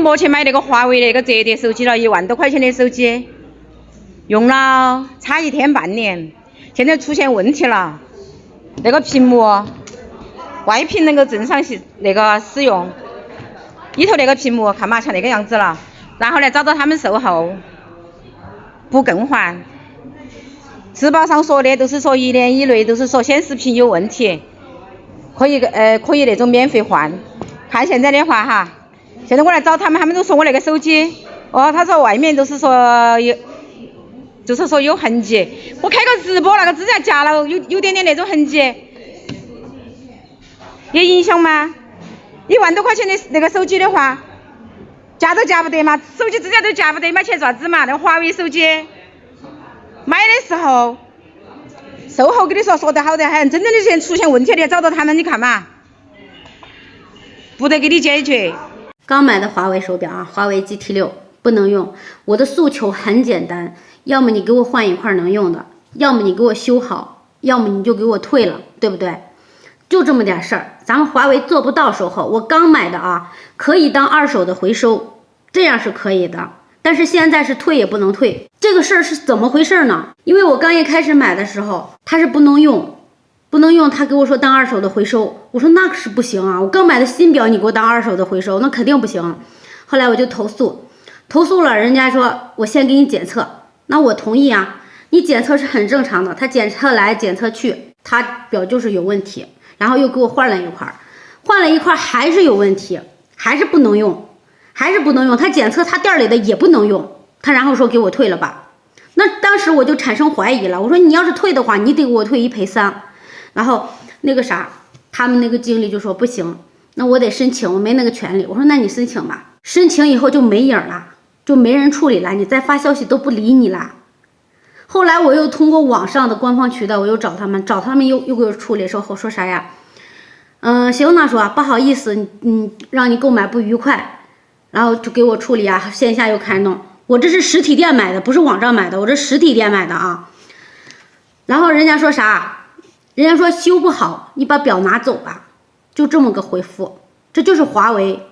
莫去买那个华为那个折叠手机了，1万多块钱的手机，用了差1天半年，现在出现问题了。那个屏幕外屏能够正常那个使用，里头那个屏幕看嘛像那个样子了。然后呢，找到他们售后不更换，质保上说的都是说1年以内都是说显示屏有问题，可以那种免费换。看现在的话哈，现在我来找他们，他们都说我那个手机他说外面都是说有，就是说有痕迹。我开个直播那个指甲夹了有点点那种痕迹，有影响吗？1万多块钱的那个手机的话，夹都夹不得嘛，手机指甲都夹不得，买去做啥子嘛？那华为手机买的时候，售后跟你说得好得很，真正的现在出现问题的找到他们，你看嘛，不得给你解决。刚买的华为手表啊，华为 GT6不能用。我的诉求很简单，要么你给我换一块能用的，要么你给我修好，要么你就给我退了，对不对？就这么点事儿，咱们华为做不到售后。我刚买的啊，可以当二手的回收，这样是可以的。但是现在是退也不能退，这个事儿是怎么回事呢？因为我刚一开始买的时候，它是不能用，他给我说当二手的回收，我说那是不行啊，我刚买的新表，你给我当二手的回收，那肯定不行。后来我就投诉了，人家说我先给你检测，那我同意啊，你检测是很正常的，他检测来检测去，他表就是有问题，然后又给我换了一块还是有问题，还是不能用，他检测他店里的也不能用，他然后说给我退了吧。那当时我就产生怀疑了，我说你要是退的话，你得给我退1赔3。然后那个啥，他们那个经理就说不行，那我得申请，我没那个权利。我说那你申请吧，申请以后就没影了，就没人处理了，你再发消息都不理你了。后来我又通过网上的官方渠道，我又找他们又给我处理，说啥呀？行，那说不好意思，让你购买不愉快，然后就给我处理啊，线下又开弄。我这是实体店买的，不是网上买的，我这实体店买的啊。然后人家说啥？人家说修不好，你把表拿走吧，就这么个回复。这就是华为，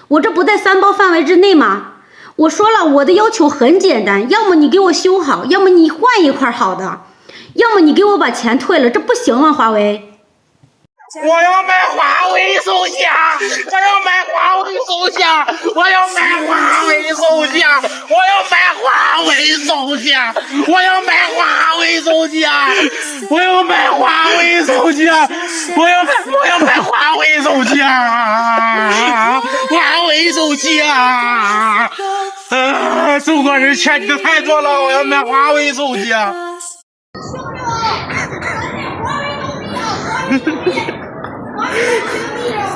我这不在3包范围之内吗？我说了，我的要求很简单，要么你给我修好，要么你换一块好的，要么你给我把钱退了，这不行啊，华为。我要买华为手机，我要买华为手机，我要买华为手机，我要买华为手机，我要买华为手机，我要买华为手机，我要买华为手机啊！华为手机啊！中国人欠你的太多了，我要买华为手机。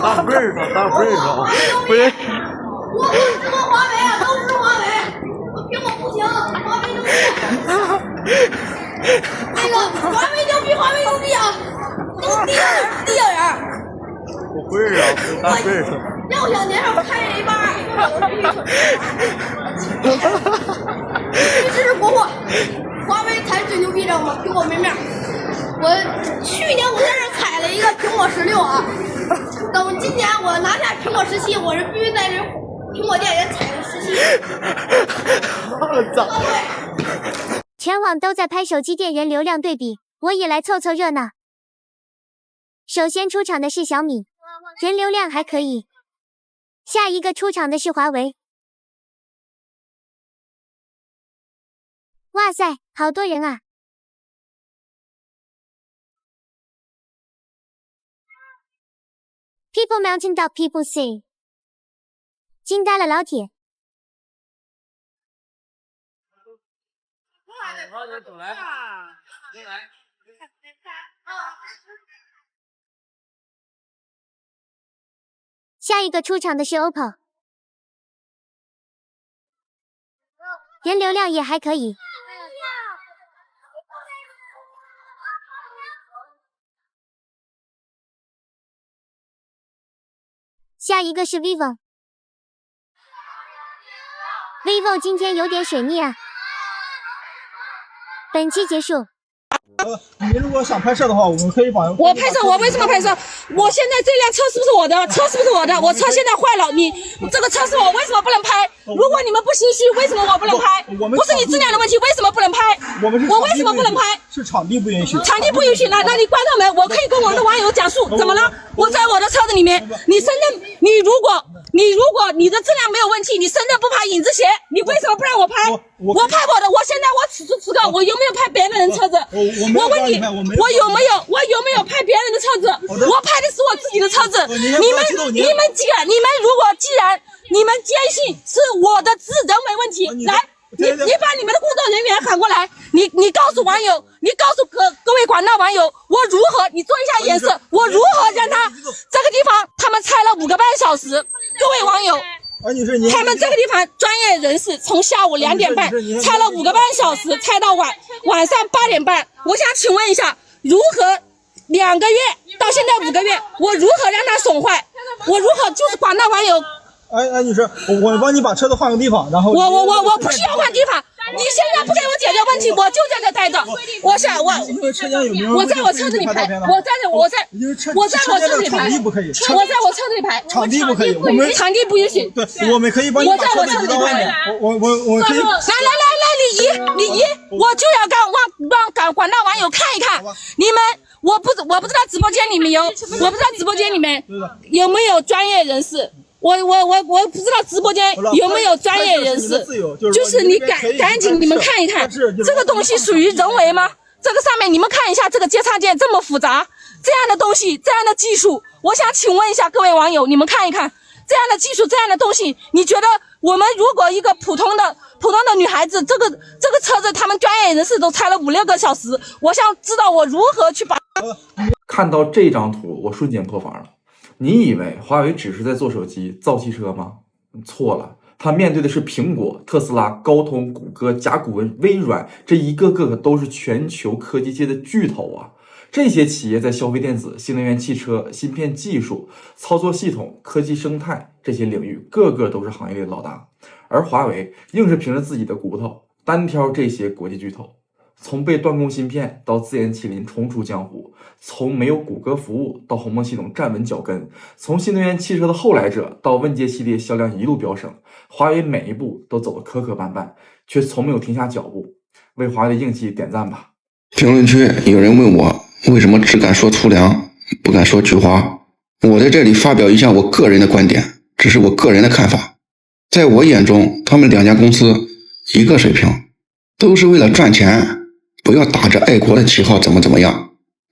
大辈儿上，不是。我不支持华为啊，都是华为，苹果不行，华为牛逼。那个华为牛逼，华为牛逼啊，都低着点。不会啊，大辈儿上。要想年上开一半，支持国货，华为才最牛逼，知道吗？苹果没面。去年我在这踩了一个苹果16啊，等今年我拿下苹果17，我是必须在这苹果店也踩个17。全网都在拍手机店人流量对比，我也来凑凑热闹。首先出场的是小米，人流量还可以。下一个出场的是华为。哇塞，好多人啊！People mountain dog people say， 惊呆了老铁。下一个出场的是 OPPO， 人流量也还可以。下一个是 vivo， vivo 今天有点水逆啊。本期结束。你如果想拍摄的话，我们可以把我拍摄，我为什么拍摄？我现在这辆车是不是我的？车是不是我的？我车现在坏了，你这个车是我为什么不能拍？如果你们不心虚，为什么我不能拍？不是你质量的问题，为什么不能拍？我为什么不能拍？是场地不允许。场地不允许，那你关上门，我可以跟我的网友讲述，怎么了？我在我的车子里面，你承认，你如果你的质量没有问题，你承认不拍影子鞋，你为什么不让我拍？我拍我的，我现在我此时此刻我有没有拍别人的车子？我问你，我有没有拍别人的车子？我拍的是我自己的车子。你们如果既然你们坚信是我的人为问题，来，你把你们的工作人员喊过来，你告诉网友，你告诉各位广大网友，我如何，你做一下演示，我如何让他这个地方他们拆了5个半小时，各位网友。他们这个地方专业人士从下午2点半拆了5个半小时，拆到晚上8点半。我想请问一下，如何2个月到现在5个月，我如何让它损坏？我如何就是广大网友？哎，女士，我帮你把车子换个地方，然后我不需要换地方，你现在不给我解决问题，我就在这待着。我在我车子里拍，我在我车子里拍，场地不可以，我在我车子里拍，场地不可以，我们场地不允许。对，我们可以帮你把车子移到外面。我可以。来，你移，我就要让广大网友看一看你们。我不知道直播间里面有没有专业人士。我不知道直播间有没有专业人士，就是你赶紧你们看一看，这个东西属于人为吗？这个上面你们看一下，这个接插件这么复杂，这样的东西，这样的技术，我想请问一下各位网友，你们看一看这样的技术，这样的东西，你觉得我们如果一个普通的女孩子，这个车子他们专业人士都拆了5-6个小时，我想知道我如何去把。看到这张图，我瞬间破防了。你以为华为只是在做手机、造汽车吗？错了，它面对的是苹果、特斯拉、高通、谷歌、甲骨文、微软，这一个个都是全球科技界的巨头啊！这些企业在消费电子、新能源汽车、芯片技术、操作系统、科技生态这些领域，个个都是行业里的老大。而华为硬是凭着自己的骨头，单挑这些国际巨头。从被断供芯片到自研麒麟重出江湖，从没有谷歌服务到鸿蒙系统站稳脚跟，从新能源汽车的后来者到问界系列销量一路飙升，华为每一步都走得磕磕绊绊，却从没有停下脚步。为华为的硬气点赞吧！评论区有人问我为什么只敢说粗粮，不敢说菊花。我在这里发表一下我个人的观点，只是我个人的看法。在我眼中，他们2家公司一个水平，都是为了赚钱。不要打着爱国的旗号怎么样。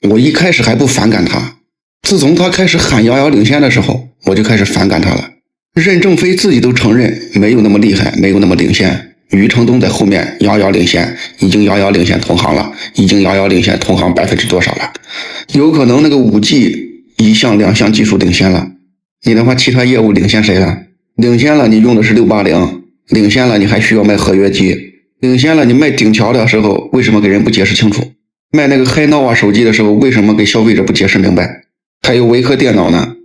我一开始还不反感他，自从他开始喊遥遥领先的时候，我就开始反感他了。任正非自己都承认没有那么厉害，没有那么领先。余承东在后面遥遥领先，已经遥遥领先同行了，已经遥遥领先同行多少了。有可能那个5G 1项2项技术领先了，你的话其他业务领先谁了？领先了你用的是680，领先了你还需要卖合约机，领先了你卖顶桥的时候为什么给人不解释清楚？卖那个Hi-Nova手机的时候为什么给消费者不解释明白？还有维科电脑呢，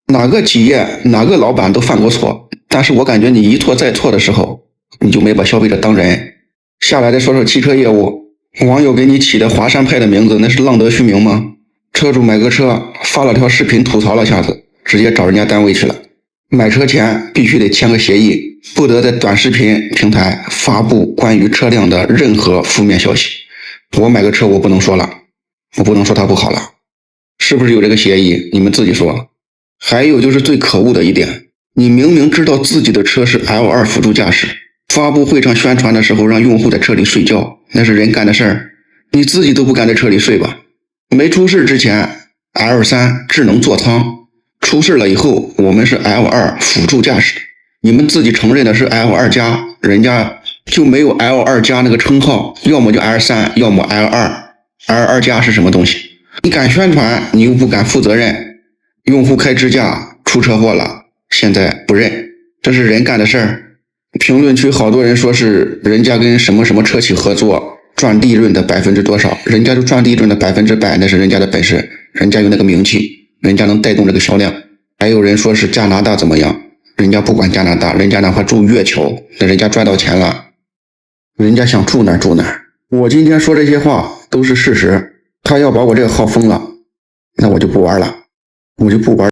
哪个企业哪个老板都犯过错，但是我感觉你一错再错的时候，你就没把消费者当人。下来再说说汽车业务，网友给你起的华山派的名字那是浪得虚名吗？车主买个车发了条视频吐槽了下子，直接找人家单位去了。买车前必须得签个协议，不得在短视频平台发布关于车辆的任何负面消息。我买个车我不能说了，我不能说它不好了，是不是有这个协议？你们自己说。还有就是最可恶的一点，你明明知道自己的车是 L2 辅助驾驶，发布会上宣传的时候让用户在车里睡觉，那是人干的事儿，你自己都不敢在车里睡吧？没出事之前 L3 智能座舱，出事了以后我们是 L2 辅助驾驶，你们自己承认的是 L2 加，人家就没有 L2 加那个称号，要么就 L3 要么 L2 加是什么东西？你敢宣传你又不敢负责任，用户开支架出车祸了现在不认，这是人干的事儿。评论区好多人说是人家跟什么什么车企合作赚利润的多少，人家就赚利润的100%，那是人家的本事，人家有那个名气，人家能带动这个销量。还有人说是加拿大怎么样，人家不管加拿大，人家哪怕住月球，那人家赚到钱了，人家想住哪儿住哪儿。我今天说这些话都是事实，他要把我这个号封了，那我就不玩了，我就不玩。